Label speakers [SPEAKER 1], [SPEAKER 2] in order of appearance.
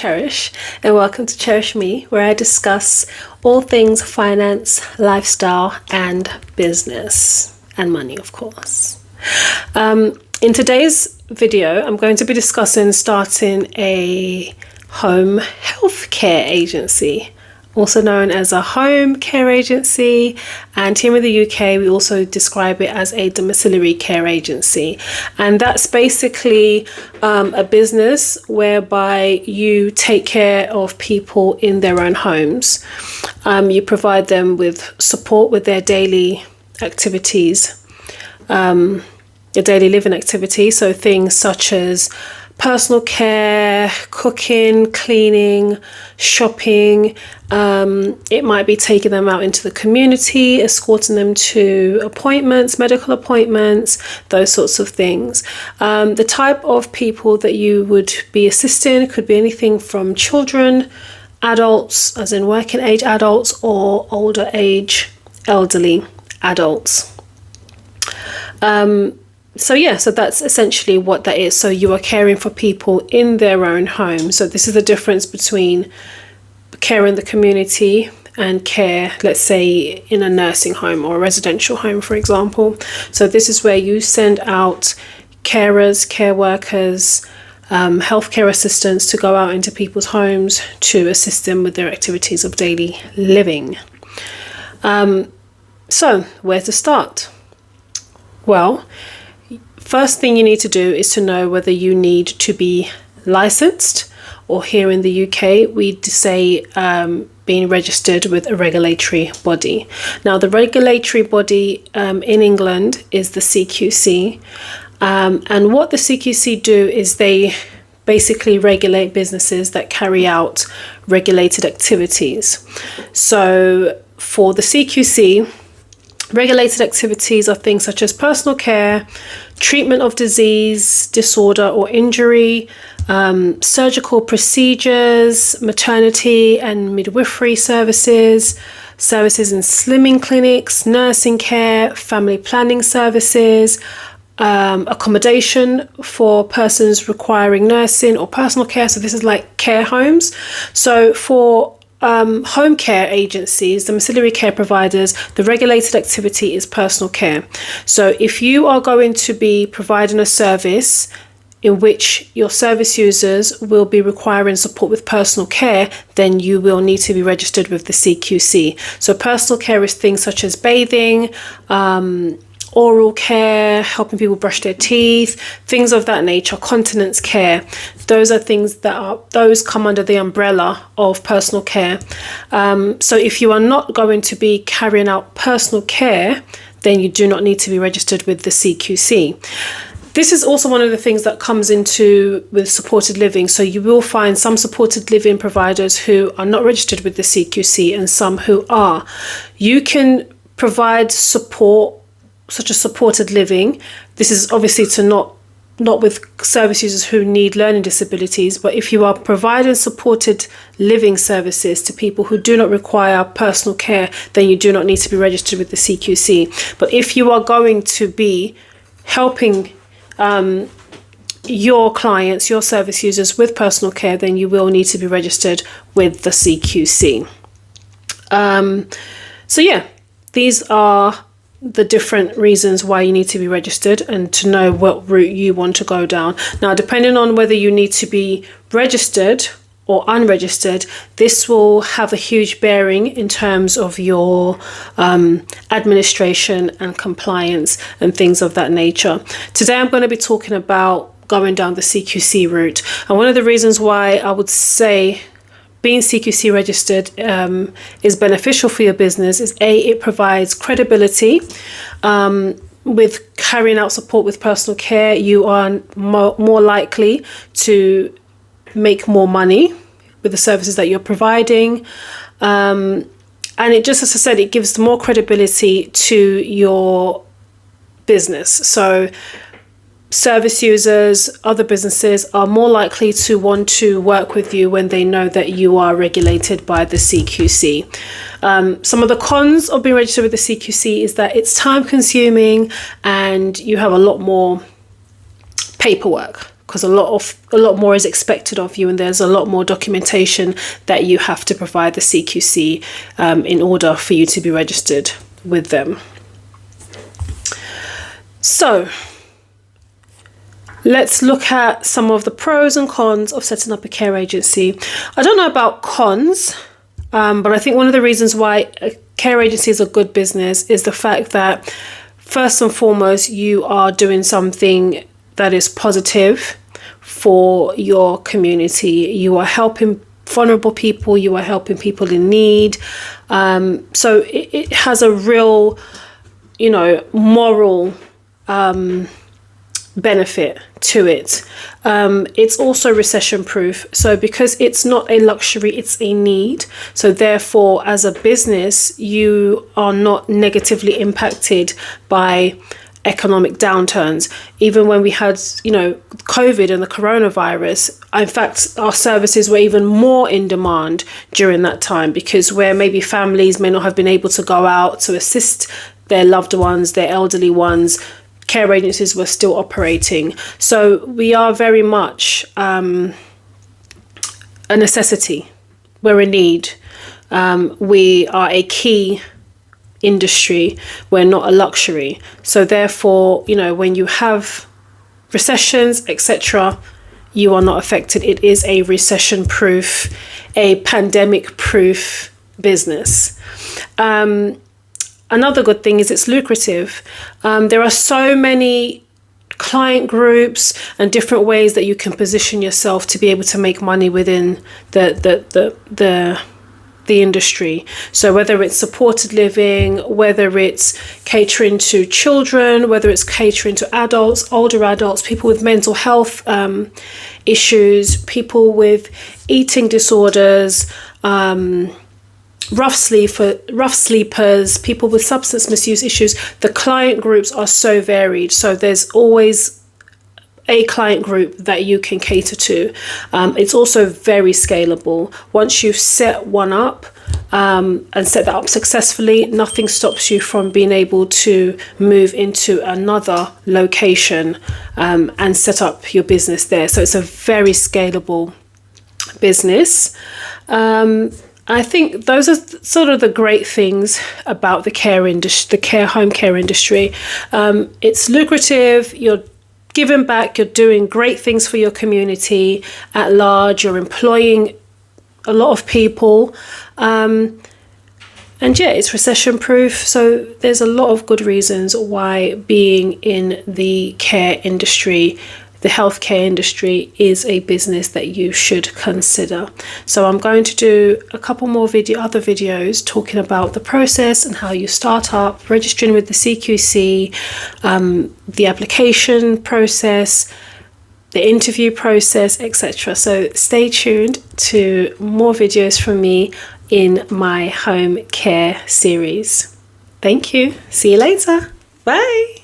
[SPEAKER 1] Cherish, and welcome to Cherish Me, where I discuss all things finance, lifestyle, and business, and money, of course. In today's video, I'm going to be discussing starting a home health care agency, also known as a home care agency, and here in the UK we also describe it as a domiciliary care agency. And that's basically a business whereby you take care of people in their own homes. You provide them with support with their daily activities, their daily living activities, so things such as personal care, cooking, cleaning, shopping. It might be taking them out into the community, escorting them to appointments, medical appointments, those sorts of things. The type of people that you would be assisting could be anything from children, adults, as in working age adults, or older age elderly adults. So that's essentially what that is. So you are caring for people in their own home. So this is the difference between care in the community and care, let's say, in a nursing home or a residential home, for example. So this is where you send out carers, care workers, healthcare assistants to go out into people's homes to assist them with their activities of daily living. So where to start? Well, first thing you need to do is to know whether you need to be licensed, or here in the UK we say being registered with a regulatory body. Now the regulatory body in England is the CQC, and what the CQC do is they basically regulate businesses that carry out regulated activities. So for the CQC, regulated activities are things such as personal care, treatment of disease, disorder or injury, surgical procedures, maternity and midwifery services, services in slimming clinics, nursing care, family planning services, accommodation for persons requiring nursing or personal care. So this is like care homes. So for home care agencies, domiciliary care providers, the regulated activity is personal care. So if you are going to be providing a service in which your service users will be requiring support with personal care, then you will need to be registered with the CQC. So personal care is things such as bathing, oral care, helping people brush their teeth, things of that nature, continence care. Those are things those come under the umbrella of personal care. So if you are not going to be carrying out personal care, then you do not need to be registered with the CQC. This is also one of the things that comes into with supported living. So you will find some supported living providers who are not registered with the CQC and some who are. You can provide support such as supported living. This is obviously to not with service users who need learning disabilities, but if you are providing supported living services to people who do not require personal care, then you do not need to be registered with the CQC. But if you are going to be helping your clients, your service users with personal care, then you will need to be registered with the CQC. So yeah, these are the different reasons why you need to be registered and to know what route you want to go down. Now, depending on whether you need to be registered or unregistered, this will have a huge bearing in terms of your administration and compliance and things of that nature. Today I'm going to be talking about going down the CQC route, and one of the reasons why I would say being CQC registered is beneficial for your business is it provides credibility. With carrying out support with personal care, you are more likely to make more money with the services that you're providing. And it just, as I said, it gives more credibility to your business. So service users, other businesses are more likely to want to work with you when they know that you are regulated by the CQC. Some of the cons of being registered with the CQC is that it's time consuming and you have a lot more paperwork because a lot more is expected of you, and there's a lot more documentation that you have to provide the CQC in order for you to be registered with them. So let's look at some of the pros and cons of setting up a care agency. I don't know about cons, but I think one of the reasons why a care agency is a good business is the fact that, first and foremost, you are doing something that is positive for your community. You are helping vulnerable people, you are helping people in need. So it has a real, moral benefit to it. It's also recession proof. So because it's not a luxury, it's a need. So therefore, as a business, you are not negatively impacted by economic downturns. Even when we had, COVID and the coronavirus, in fact, our services were even more in demand during that time, because where maybe families may not have been able to go out to assist their loved ones, their elderly ones, care agencies were still operating. So we are very much a necessity. We're in need. We are a key industry. We're not a luxury. So therefore, when you have recessions, etc., you are not affected. It is a recession proof, a pandemic proof business. Another good thing is it's lucrative. There are so many client groups and different ways that you can position yourself to be able to make money within the industry. So whether it's supported living, whether it's catering to children, whether it's catering to adults, older adults, people with mental health issues, people with eating disorders, rough sleepers, people with substance misuse issues. The client groups are so varied. So there's always a client group that you can cater to. It's also very scalable. Once you've set one up and set that up successfully, nothing stops you from being able to move into another location and set up your business there. So it's a very scalable business. I think those are sort of the great things about the care industry, the home care industry. It's lucrative. You're giving back. You're doing great things for your community at large. You're employing a lot of people. And yeah, it's recession proof. So there's a lot of good reasons why being in the care industry, the healthcare industry, is a business that you should consider. So I'm going to do a couple more other videos talking about the process and how you start up, registering with the CQC, the application process, the interview process, etc. So stay tuned to more videos from me in my home care series. Thank you. See you later. Bye.